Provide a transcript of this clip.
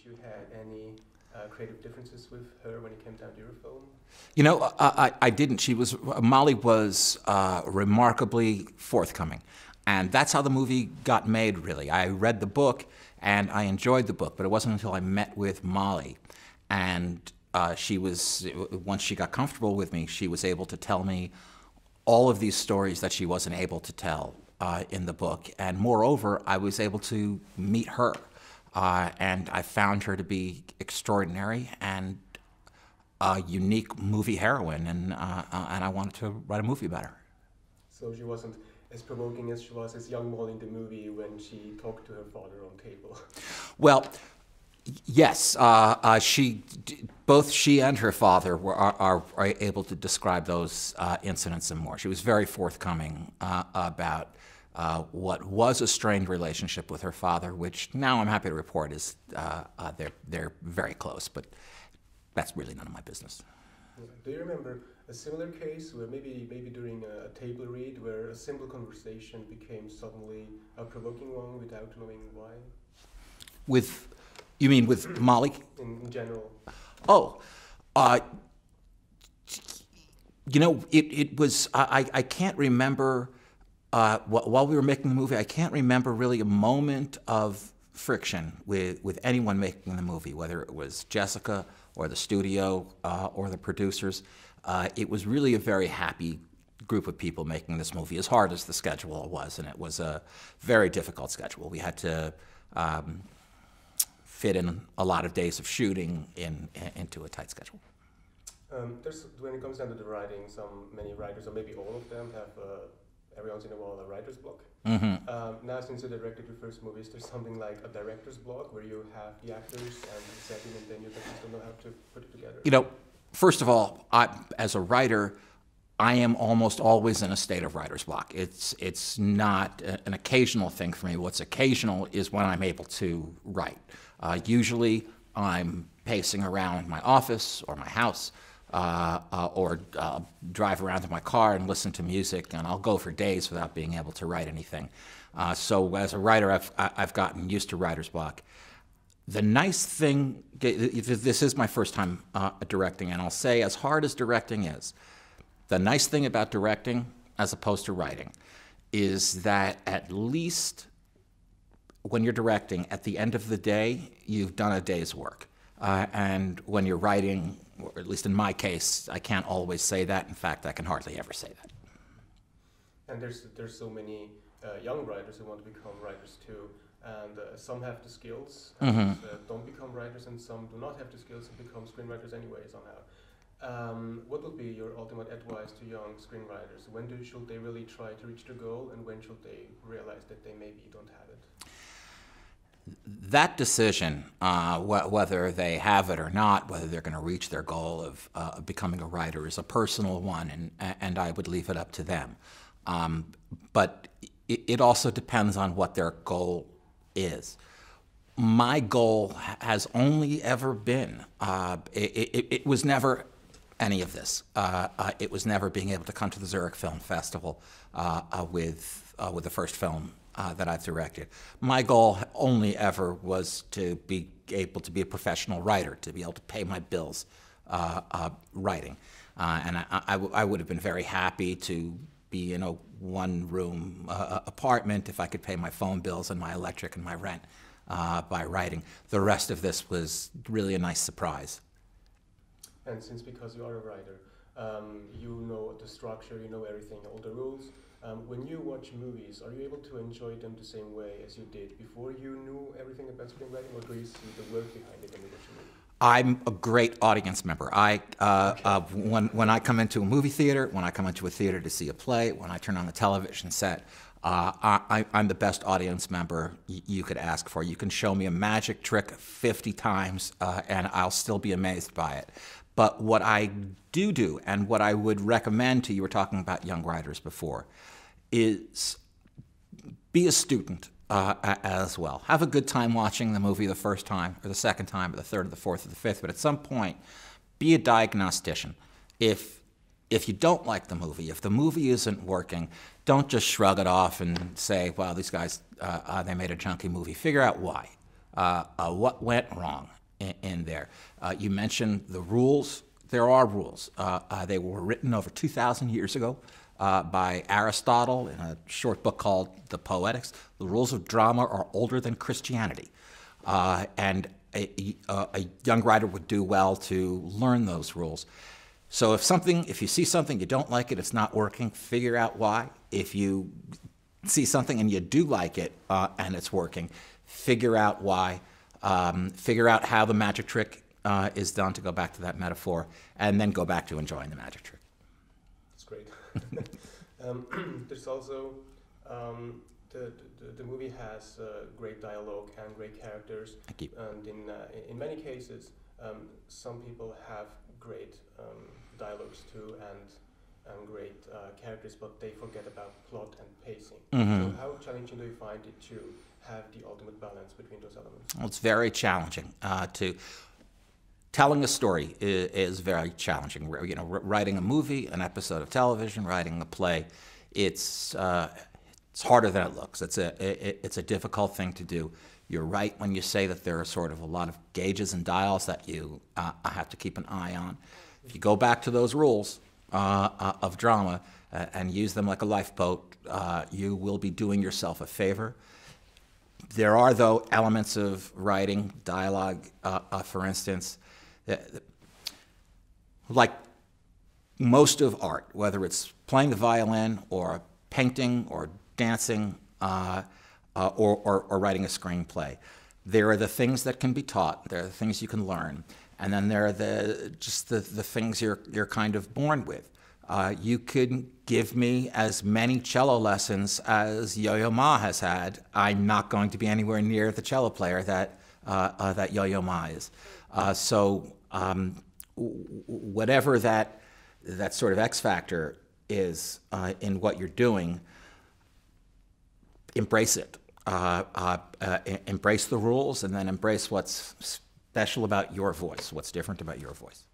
you have any creative differences with her when it came down to your film? You know, I didn't. Molly was remarkably forthcoming. And that's how the movie got made, really. I read the book, and I enjoyed the book, but it wasn't until I met with Molly. And once she got comfortable with me, she was able to tell me all of these stories that she wasn't able to tell in the book. And moreover, I was able to meet her. And I found her to be extraordinary and a unique movie heroine, and I wanted to write a movie about her. So she wasn't as provoking as she was as young Molly in the movie when she talked to her father on table. Well, yes, both she and her father are able to describe those incidents and more. She was very forthcoming about what was a strained relationship with her father, which now I'm happy to report is they're very close, but that's really none of my business. Do you remember a similar case where maybe during a table read where a simple conversation became suddenly a provoking one without knowing why? You mean with Molly? In general. Oh, you know, it was, I can't remember, while we were making the movie, I can't remember really a moment of friction with anyone making the movie, whether it was Jessica or the studio or the producers. It was really a very happy group of people making this movie, as hard as the schedule was, and it was a very difficult schedule. We had to fit in a lot of days of shooting into a tight schedule. When it comes down to the writing, many writers, or maybe all of them, have every once in a while a writer's block. Mm-hmm. Now, since you directed your first movie, is there something like a director's block where you have the actors and the setting and then you just don't know how to put it together? You know, first of all, as a writer, I am almost always in a state of writer's block. It's not an occasional thing for me. What's occasional is when I'm able to write. Usually, I'm pacing around my office or my house, or drive around in my car and listen to music, and I'll go for days without being able to write anything. So as a writer, I've gotten used to writer's block. The nice thing, this is my first time directing, and I'll say, as hard as directing is, the nice thing about directing, as opposed to writing, is that at least when you're directing, at the end of the day, you've done a day's work. And when you're writing, or at least in my case, I can't always say that. In fact, I can hardly ever say that. And there's so many young writers who want to become writers too, and some have the skills and don't become writers, and some do not have the skills and become screenwriters anyway somehow. What would be your ultimate advice to young screenwriters? When should they really try to reach their goal, and when should they realize that they maybe don't have it? That decision, whether they have it or not, whether they're going to reach their goal of becoming a writer, is a personal one, and I would leave it up to them. But it also depends on what their goal is. My goal has only ever been, it was never any of this. It was never being able to come to the Zurich Film Festival with the first film that I've directed. My goal only ever was to be able to be a professional writer, to be able to pay my bills writing. And I would have been very happy to be in a one-room apartment if I could pay my phone bills and my electric and my rent by writing. The rest of this was really a nice surprise. And because you are a writer, you know the structure, you know everything, all the rules. When you watch movies, are you able to enjoy them the same way as you did before you knew everything about screenwriting, or do you see the work behind it when you watch a movie? I'm a great audience member. When I come into a movie theater, when I come into a theater to see a play, when I turn on the television set, I'm the best audience member you could ask for. You can show me a magic trick 50 times, and I'll still be amazed by it. But what I do, and what I would recommend to you, were talking about young writers before, is be a student as well. Have a good time watching the movie the first time, or the second time, or the third, or the fourth, or the fifth, but at some point, be a diagnostician. If you don't like the movie, if the movie isn't working, don't just shrug it off and say, well, these guys, they made a junky movie. Figure out why. What went wrong in there? You mentioned the rules. There are rules. They were written over 2,000 years ago by Aristotle in a short book called The Poetics. The rules of drama are older than Christianity. And a young writer would do well to learn those rules. So if you see something, you don't like it, it's not working, figure out why. If you see something and you do like it and it's working, figure out why. Figure out how the magic trick is done, to go back to that metaphor, and then go back to enjoying the magic trick. That's great. There's also, the movie has great dialogue and great characters. Thank you. And in many cases, some people have great dialogues too and great characters, but they forget about plot and pacing. So how challenging do you find it to have the ultimate balance between those elements? Well, it's very challenging. Telling a story is very challenging. Writing a movie, an episode of television, writing a play, it's harder than it looks. It's a difficult thing to do. You're right when you say that there are sort of a lot of gauges and dials that you have to keep an eye on. If you go back to those rules of drama and use them like a lifeboat, you will be doing yourself a favor. There are, though, elements of writing, dialogue, for instance, like most of art, whether it's playing the violin or painting or dancing or writing a screenplay, there are the things that can be taught, there are the things you can learn, and then there are the things you're kind of born with. You could give me as many cello lessons as Yo-Yo Ma has had. I'm not going to be anywhere near the cello player that Yo-Yo Ma is. Whatever that sort of X factor is in what you're doing, embrace it. Embrace the rules, and then embrace what's special about your voice, what's different about your voice.